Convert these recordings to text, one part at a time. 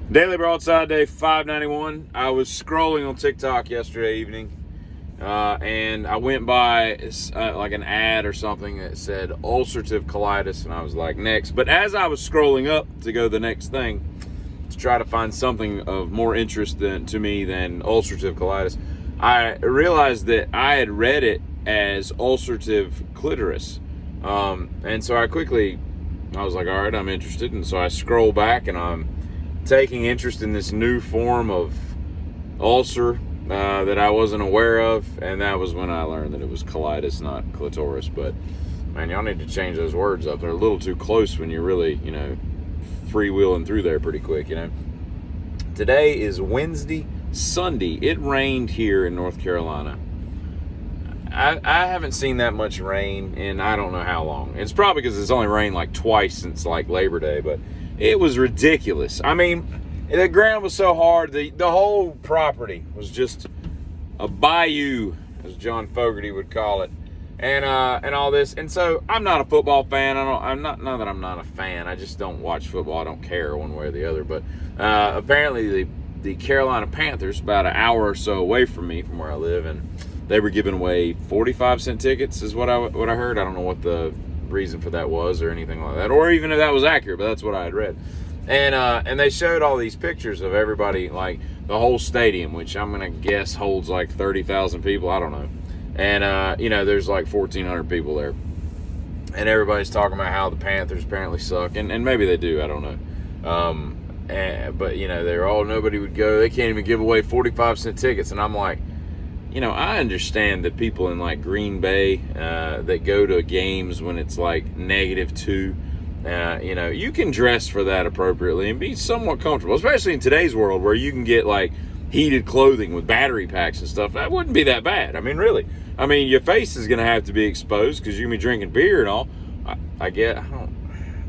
Daily Broadside, day 591. I was scrolling on TikTok yesterday evening, and I went by like an ad or something that said ulcerative colitis, and I was like, next. But as I was scrolling up to go the next thing, to try to find something of more interest to me than ulcerative colitis, I realized that I had read it as ulcerative clitoris. And so I was like, all right, I'm interested. And so I scroll back, and I'm taking interest in this new form of ulcer that I wasn't aware of, and that was when I learned that it was colitis, not clitoris. But man, y'all need to change those words up. They're a little too close when you're really, freewheeling through there pretty quick. Today is Wednesday. Sunday, it rained here in North Carolina. I haven't seen that much rain in I don't know how long. It's probably because it's only rained like twice since like Labor Day, but it was ridiculous. I mean, the ground was so hard. The whole property was just a bayou, as John Fogerty would call it, and all this. And so I'm not a football fan. Not that I'm not a fan. I just don't watch football. I don't care one way or the other. But apparently the Carolina Panthers, about an hour or so away from me, from where I live, and they were giving away 45-cent tickets, is what I heard. I don't know what the reason for that was or anything like that, or even if that was accurate, but that's what I had read. And they showed all these pictures of everybody, like the whole stadium, which I'm gonna guess holds like 30,000 people. I don't know. And there's like 1,400 people there, and everybody's talking about how the Panthers apparently suck, and maybe they do. I don't know. But they're all, nobody would go. They can't even give away 45-cent tickets, and I'm like, I understand that people in like Green Bay that go to games when it's like -2, you can dress for that appropriately and be somewhat comfortable, especially in today's world where you can get like heated clothing with battery packs and stuff. That wouldn't be that bad. I mean, really. I mean, your face is going to have to be exposed because you're going to be drinking beer and all. Do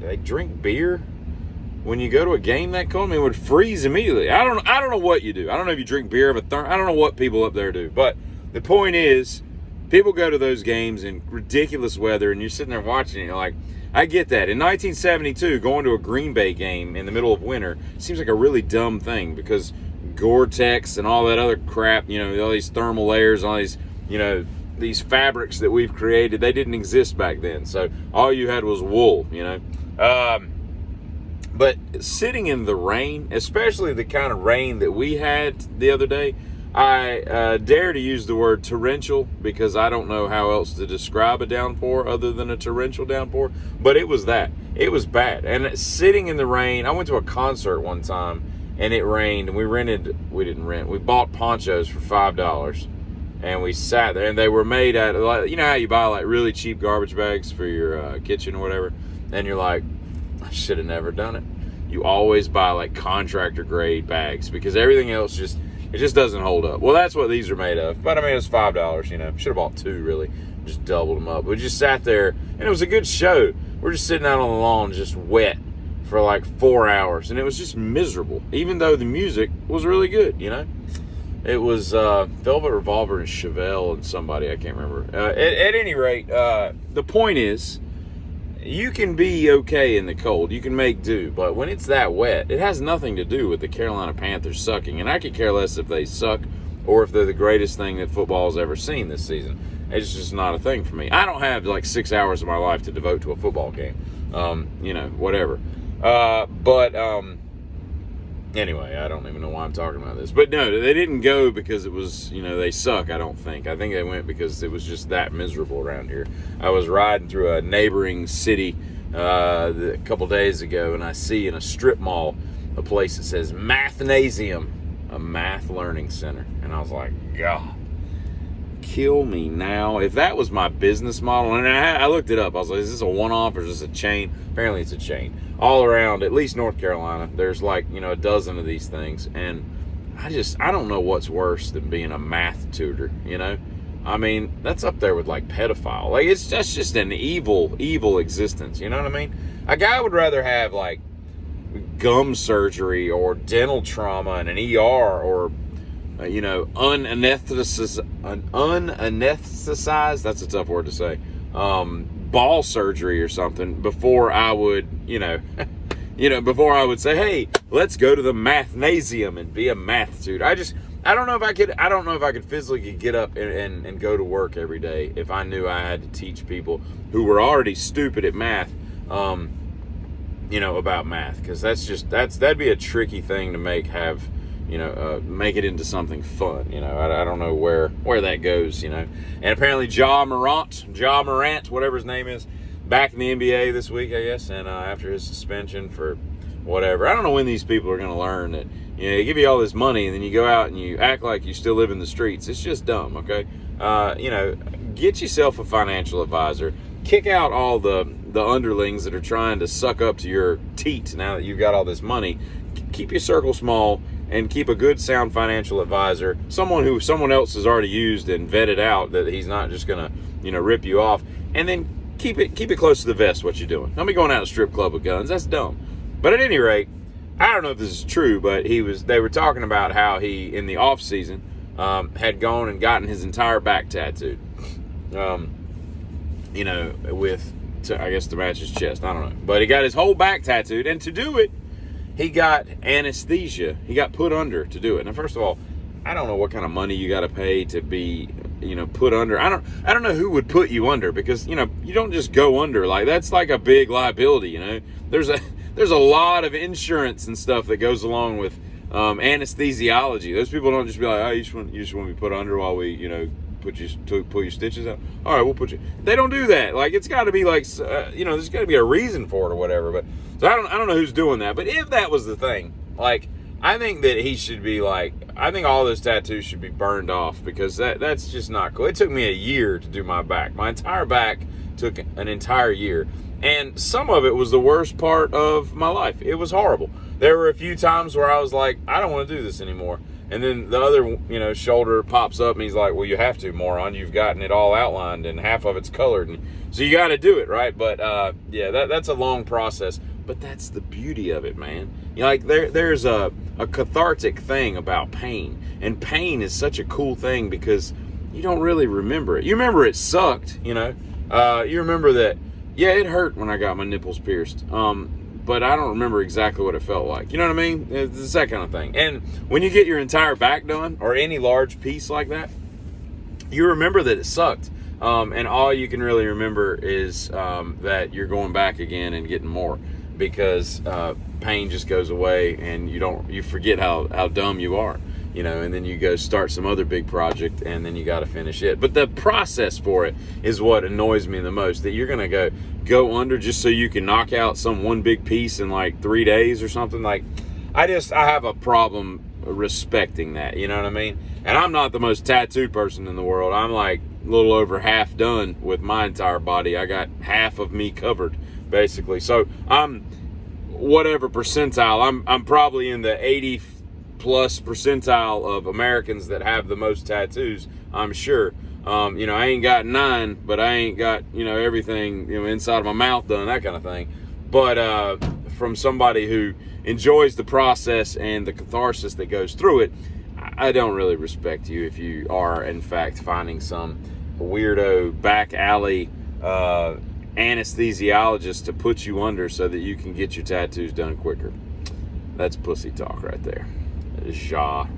they drink beer when you go to a game that cold? I mean, it would freeze immediately. I don't know what you do. I don't know if you drink beer, but I don't know what people up there do. But the point is, people go to those games in ridiculous weather, and you're sitting there watching it. You're like, I get that. In 1972, going to a Green Bay game in the middle of winter seems like a really dumb thing because Gore-Tex and all that other crap, all these thermal layers, all these, these fabrics that we've created, they didn't exist back then. So all you had was wool, But sitting in the rain, especially the kind of rain that we had the other day, I dare to use the word torrential because I don't know how else to describe a downpour other than a torrential downpour. But it was that. It was bad. And sitting in the rain, I went to a concert one time and it rained, and we bought ponchos for $5. And we sat there, and they were made out of, like, how you buy like really cheap garbage bags for your kitchen or whatever, and you're like, I should have never done it. You always buy like contractor grade bags because everything else just doesn't hold up. Well, that's what these are made of. But I mean, it was $5. Should have bought 2 really. Just doubled them up. We just sat there, and it was a good show. We're just sitting out on the lawn, just wet for like 4 hours, and it was just miserable. Even though the music was really good, It was Velvet Revolver and Chevelle and somebody, I can't remember. At any rate, the point is, you can be okay in the cold. You can make do. But when it's that wet, it has nothing to do with the Carolina Panthers sucking. And I could care less if they suck or if they're the greatest thing that football has ever seen this season. It's just not a thing for me. I don't have like 6 hours of my life to devote to a football game. Whatever. Anyway, I don't even know why I'm talking about this. But no, they didn't go because it was, they suck, I don't think. I think they went because it was just that miserable around here. I was riding through a neighboring city a couple days ago, and I see in a strip mall a place that says Mathnasium, a math learning center. And I was like, God, kill me now. If that was my business model, and I looked it up. I was like, is this a one-off or is this a chain? Apparently it's a chain. All around, at least North Carolina, there's like, a dozen of these things. And I don't know what's worse than being a math tutor, I mean, that's up there with like pedophile. Like, that's just an evil existence. You know what I mean? A guy would rather have like gum surgery or dental trauma in an ER or unanesthetized, that's a tough word to say, ball surgery or something before I would, before I would say, hey, let's go to the mathnasium and be a math dude. I don't know if I could physically get up and go to work every day if I knew I had to teach people who were already stupid at math, about math, because that'd be a tricky thing to make it into something fun. I don't know where that goes. And apparently Ja Morant, whatever his name is, back in the NBA this week, I guess, and after his suspension for whatever. I don't know when these people are going to learn that, they give you all this money and then you go out and you act like you still live in the streets. It's just dumb, okay? Get yourself a financial advisor. Kick out all the underlings that are trying to suck up to your teat now that you've got all this money. Keep your circle small and keep a good, sound financial advisor, someone who someone else has already used and vetted out that he's not just going to, rip you off. And then keep it close to the vest what you're doing. Don't be going out to a strip club with guns. That's dumb. But at any rate, I don't know if this is true, but they were talking about how he, in the off season, had gone and gotten his entire back tattooed. I guess to match his chest. I don't know. But he got his whole back tattooed, and to do it, he got anesthesia. He got put under to do it. Now, first of all, I don't know what kind of money you got to pay to be, put under. I don't know who would put you under, because, you don't just go under. Like, that's like a big liability, There's a lot of insurance and stuff that goes along with anesthesiology. Those people don't just be like, oh, you just want to be put under while we, pull your stitches out. All right, we'll put you. They don't do that. Like, it's got to be like, there's got to be a reason for it or whatever. But so I don't know who's doing that. But if that was the thing, like, I think that he should be like, I think all those tattoos should be burned off, because that's just not cool. It took me a year to do my back. My entire back took an entire year. And some of it was the worst part of my life. It was horrible. There were a few times where I was like, I don't want to do this anymore. And then the other, shoulder pops up and he's like, well, you have to, moron. You've gotten it all outlined and half of it's colored. And so you got to do it, right? But, that's a long process. But that's the beauty of it, man. There's a cathartic thing about pain. And pain is such a cool thing because you don't really remember it. You remember it sucked, you remember that, yeah, it hurt when I got my nipples pierced. But I don't remember exactly what it felt like. You know what I mean? It's that kind of thing. And when you get your entire back done, or any large piece like that, you remember that it sucked. And all you can really remember is that you're going back again and getting more, because pain just goes away and you forget how dumb you are. And then you go start some other big project, and then you got to finish it. But the process for it is what annoys me the most, that you're going to go under just so you can knock out some one big piece in like 3 days or something. Like, I have a problem respecting that, you know what I mean? And I'm not the most tattooed person in the world. I'm like a little over half done with my entire body. I got half of me covered, basically. So I'm whatever percentile. I'm probably in the 80 plus percentile of Americans that have the most tattoos, I'm sure. I ain't got 9, but I ain't got, everything, inside of my mouth done, that kind of thing. But from somebody who enjoys the process and the catharsis that goes through it, I don't really respect you if you are, in fact, finding some weirdo back alley anesthesiologist to put you under so that you can get your tattoos done quicker. That's pussy talk right there. Ja.